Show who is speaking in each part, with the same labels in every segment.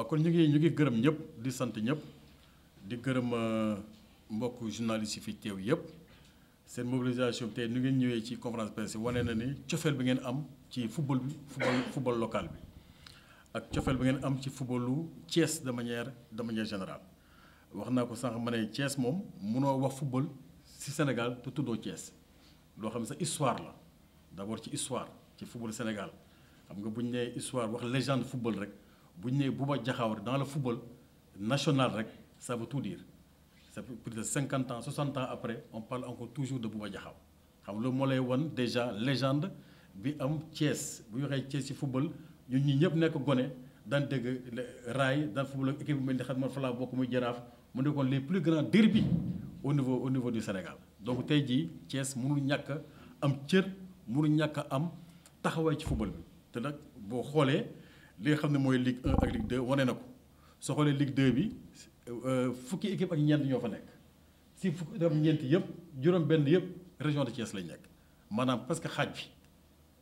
Speaker 1: kon ñu ngi gërëm ñëpp di sant ñëpp di gërëm mbokk journalistes yi fi teew yëpp seen mobilisation tey nu ngeen ñëwee ci conférence presse wane na ni cofeel bi ngeen am ci football bi football local bi ak cofeel bi ngeen am ci footballu Thiès de manière générale. wax naa ko sànq ma ne Thiès moom munoo wax football ci Sénégal te tuddoo Thiès loo xam ne sa histoire la d'abord ci histoire ci football Sénégal xam nga bu ñu nee histoire wax légende football rek. bu ñu nee Bouba Diakhao dans le football national rek ça veut tout dire ça fait plus de 50 ans 60 ans après on parle encore toujours de Bouba Diakhao xam loolu moo lay wan déjà légende bi am Thiès bu ñu waxee Thiès ci football ñun ñi ñëpp nekk gone daan dégg raay daan football ak équipe bu mel ni xam man fa laa bokk muy Jaraaf mu nekkoon les plus grands derby au niveau du Sénégal donc tey jii Thiès mënul ñàkk am cër mënul ñàkk am taxawaay ci football bi te nag boo xoolee. li nga xam ne mooy Ligue 1 ak Ligue 2 wane na ko soo xoolee Ligue 2 bi fukki équipe ak ñeent ñoo fa nekk si fukki ak ñeent yëpp juróom-benn yëpp région de Thiès lañ nekk maanaam parce que xaaj bi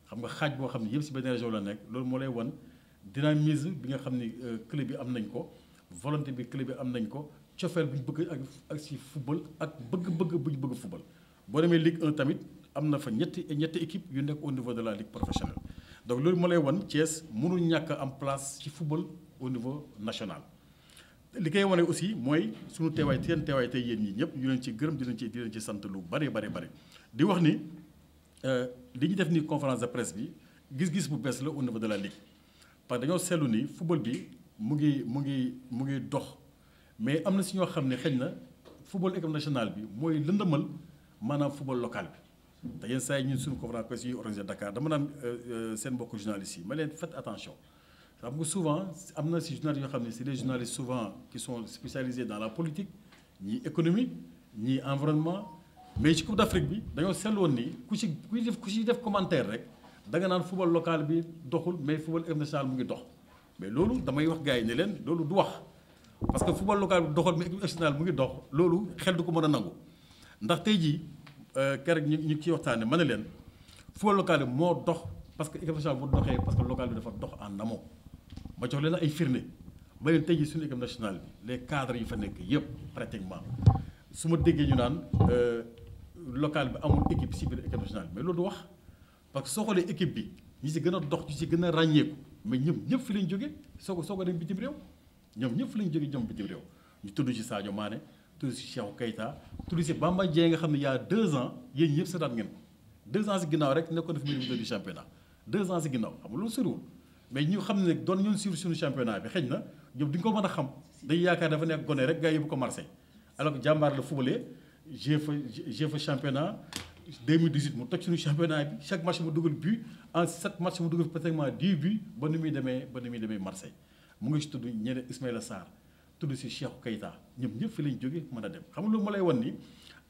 Speaker 1: xam nga xaaj boo xam ne yëpp si benn région la nekk loolu moo lay wan dynamisme bi nga xam ni club bi am nañ ko volonté bi club bi am nañ ko cofeel bu ñu bëgg ak si football ak bëgg-bëgg bu ñu bëgg football. boo demee Ligue 1 tamit am na fa ñetti équipe yu nekk au niveau de la ligue professionnelle. donc loolu moo lay wan Thiès mënul ñàkk am place ci football au niveau national li koy wane aussi mooy suñu teewaay seen teewaay tey yéen ñi ñëpp ñu leen ci gërëm di leen ci sant lu bari di wax ni li ñu def ni conférence de presse bi gis-gis bu bees la au niveau de la ligue parce que dañoo seetlu ni football bi mu ngi dox mais am na si ñoo xam ne xëy na football équipe nationale bi mooy lëndëmal maanaam football local bi. te yenn saa yi ñun suñu conférence presse yi organisé Dakar dama naan seen mbokku journalistes yi ma leen faites attention xam nga souvent am na si journalistes yoo xam ne c'est des journalistes souvent qui sont spécialisés dans la politique ñii économie ñii environnement mais ci Coupe d'Afrique bi dañoo seetloon ni ku ci def commentaire rek da nga naan football local bi doxul mais football équipe nationale mu ngi dox mais loolu damay wax gars yi ne leen loolu du wax parce que football local bi doxul mais équipe nationale mu ngi dox loolu xel du ko mën a nangu ndax tey jii. keroog ñu ciy waxtaanee ma ne leen football local bi moo dox parce que équipe nationale bu doxee parce que local bi dafa dox en amont ma jox leen ay firnde ma leen tey jii suñu équipe nationale bi les cadres yi fa nekk yëpp pratiquement su ma déggee ñu naan local bi amul équipe si biir équipe nationale mais loolu du wax parce que soo xoolee équipe bi ñi si gën a dox ñi si gën a ràññeeku mais ñëpp fi lañ jógee soo ko dem bitim réew ñoom ñëpp fi lañ jógee ñoom bitim réew ñu tudd ci Sadio Mané. tudd si Cheikh Keita tudd si Bamba Dieng nga xam ne y a 2 ans yéen ñëpp seetaan ngeen ko 2 ans si ginnaaw rek nekkoon na fi ministre du championnat 2 ans si ginnaaw xam nga loolu soriwul mais ñu xam ne doon ñun suivre suñu championnat bi xëy na ñoom duñ ko mën a xam dañuy yaakaar dafa nekk gone rek gars yi yóbbu ko Marseille alors que jàmbaar la footballé j'ai fa championnat 2018 mu toj suñu championnat bi chaque match mu dugal but en 7 matchs mu dugal pratiquement 10 buts ba ni muy demee Marseille mu ngi si tudd ñeneen Ismaïla Sarr tudd si Cheikh Keita ñëpp fi lañ jógee mën a dem xam nga loolu ma lay wan ni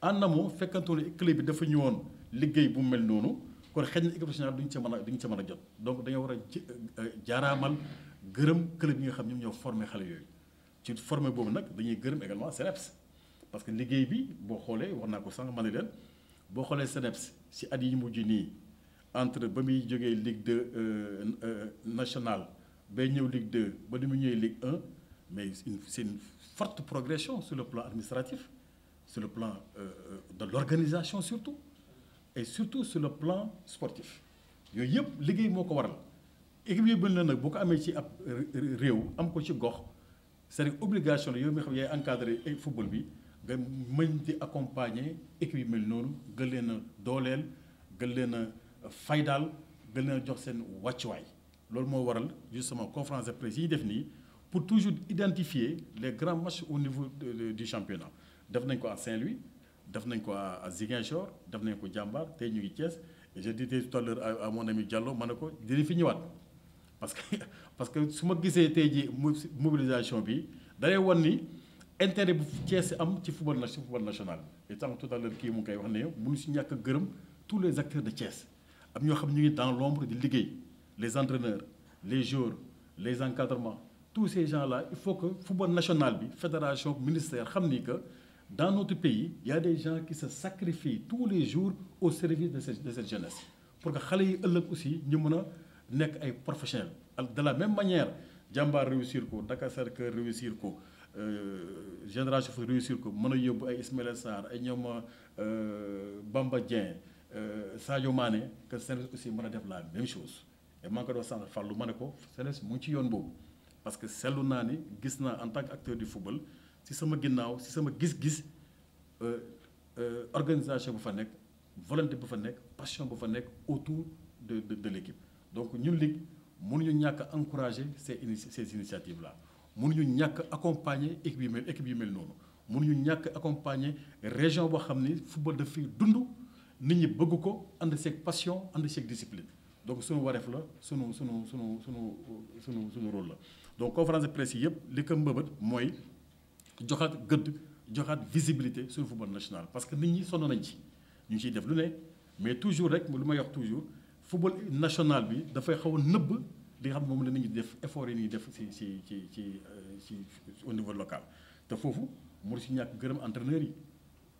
Speaker 1: en amont fekkantoon ne club bi dafa ñëwoon liggéey bu mel noonu kon xëy na équipe nationale duñ ca mën a jot donc dañoo war a jaaraamal gërëm club yi nga xam ñoom ñoo formé xale yooyu ci formé boobu nag dañuy gërëm également CNEPS parce que liggéey bi boo xoolee wax naa ko sànq ma ne leen boo xoolee CNEPS si at yi mujj nii entre ba muy jógee Ligue 2 nationale bay ñëw Ligue 2 ba ni mu ñëwee Ligue 1 mais c'est une forte progression sur le plan administratif sur le plan de l'organisation surtout et surtout sur le plan sportif yooyu yëpp liggéey moo ko waral équipe yu bëri na nag boo ko amee ci ab réew am ko ci gox c'est obligation la yow mi xam yaay encadré football bi nga mën di accompagner équipe yu mel noonu gën leen a dooleel gën leen a faydaal gën leen a jox seen wàccuwaay loolu moo waral justement conférence de presse yi ñu def nii pour toujours identifier les grands matchs au niveau du championnat def nañ ko à Saint-Louis def nañ ko à Ziguinchor def nañ ko Diambar tey ñu ngi Thiès et je disais tout à l'heure à mon ami Diallo ma ne ko dina fi ñëwaat parce que su ma gisee tey ji mobilisation bi dalay wan ni intérêt bu Thiès am ci football national bi et tant tout à l'heure kii mu ngi koy wax ne mënu si ñàkk a gërëm tous les acteurs de Thiès am ñoo xam ñu ngi dans l'ombre di liggéey les entraîneurs les joueurs les encadrements tous ces gens-là il faut que football national bi fédération ministère xam ni que dans notre pays il y a des gens qui se sacrifient tous les jours au service de cette jeunesse pour que xale yi ëllëg aussi ñu mën a nekk ay professionnels de la même manière Jambar réussir ko Dakar Sacré-Cœur réussir ko Génération Foot réussir ko mën a yóbbu ay Ismaïla Sarr ay ñoom Bamba Dieng Sadio Mané que Sénégal aussi mën a def la même chose et maa ngi ko doon sànq Fallou ma ne ko Sénégal mu ngi ci yoon boobu parce que seetlu naa ni gis naa en tant que acteur du football si sama ginnaaw si sama gis-gis organisation bu fa nekk volonté bu fa nekk passion bu fa nekk autour de l'équipe donc ñun ligue mënuñu ñàkk a encourager ces initiatives là mënuñu ñàkk accompagner équipe yu mel noonu mënuñu ñàkk accompagner région boo xam ni football daf fiy dund nit ñi bëgg ko ànd seeg passion ànd seeg discipline donc sunu wareef la sunu rôle la donc conférence de presse yi yëpp li ko mbëbët mooy joxaat gëdd joxaat visibilité sur le football national parce que nit ñi sonn nañ ci ñu ngi ciy def lu ne mais toujours rek lu may wax toujours football national bi dafay xaw a nëbb li nga xam ne moom la nit ñi def effort yi ñuy def ci au niveau local te foofu mu si ñàkk gërëm entraîneurs yi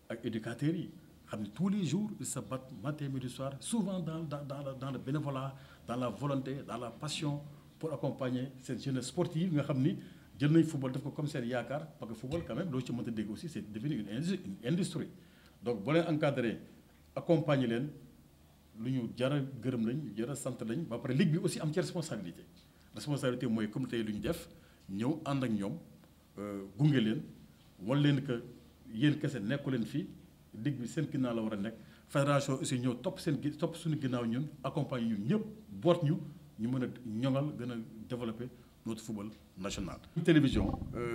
Speaker 1: ak éducateurs yi xam ne tous les jours ils se battent matin midi soir souvent dans le bénévolat dans la volonté dans la passion pour accompagner cette jeunesse sportive nga xam ni jël nañ football def ko comme seen yaakaar parce que football quand même loo ci mënta dégg aussi c'est devenu une industrie donc boo leen encadré accompagner leen lu ñu jar a gërëm lañ jar a sant lañ ba pare ligue bi aussi am ci responsabilité mooy comme tey lu ñu def ñëw ànd ak ñoom gunge leen wan leen que yéen kese nekku leen fii ligue bi seen ginnaaw la war a nekk fédération aussi ñëw topp suñu ginnaaw ñun accompagner ñun ñëpp boot ñu mën a ñoŋal gën a développer notre football national. télévision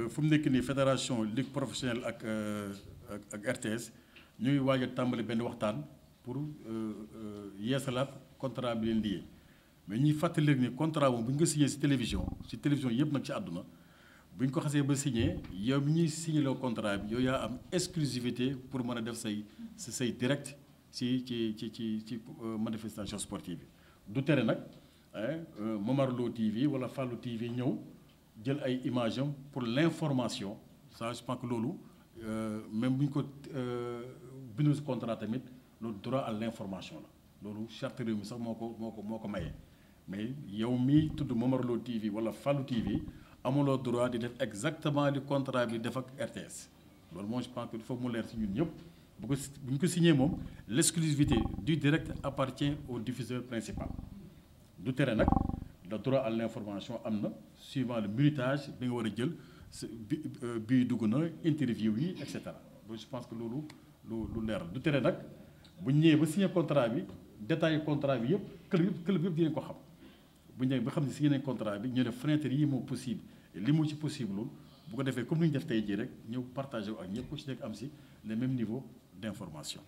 Speaker 1: fu mu nekk nii fédération ligue professionnelle ak RTS ñu ngi waaj a tàmbali benn waxtaan pour yeesalaat contrat bi leen lié mais ñuy fàttali ni contrat moom bu ñu ko signé ci télévision yëpp nag ci àdduna bu ñu ko xasee ba signé yow mi ñuy signé loo contrat bi yow yaa am exclusivité pour mën a def say direct ci manifestation sportive bi du tere nag Momar Lo TV wala Fallou TV ñëw jël ay images am pour l'information ça je pense que loolu même bu ñu ko bindu ci contrat tamit loolu droit à l'information la loolu charte réew mi sax moo ko maye mais yow mi tudd Momar Lo TV wala Fallou TV amuloo droit di def exactement li contrat bi def ak RTS loolu moom je pense que il faut mu leer ci ñun ñëpp bu ñu ko signé moom l'exclusivité du direct appartient au diffuseur principal du tere nag le droit à l'information am na suivant le minutage bi nga war a jël bii dugg na interview yi et cetera donc je pense que loolu lu leer du tere nag bu ñu ñëwee ba signé contrat bi détail contrat bi yëpp club yëpp dinañ ko xam bu ñu ñëwee ba xam ne signé nañ contrat bi ñu ne fenêtre yi moo possible li mu ci possible loolu bu ko defee comme ni ñu def tey jii rek ñëw partagé ak ñëpp ku ci nekk am si les mêmes niveaux d'information.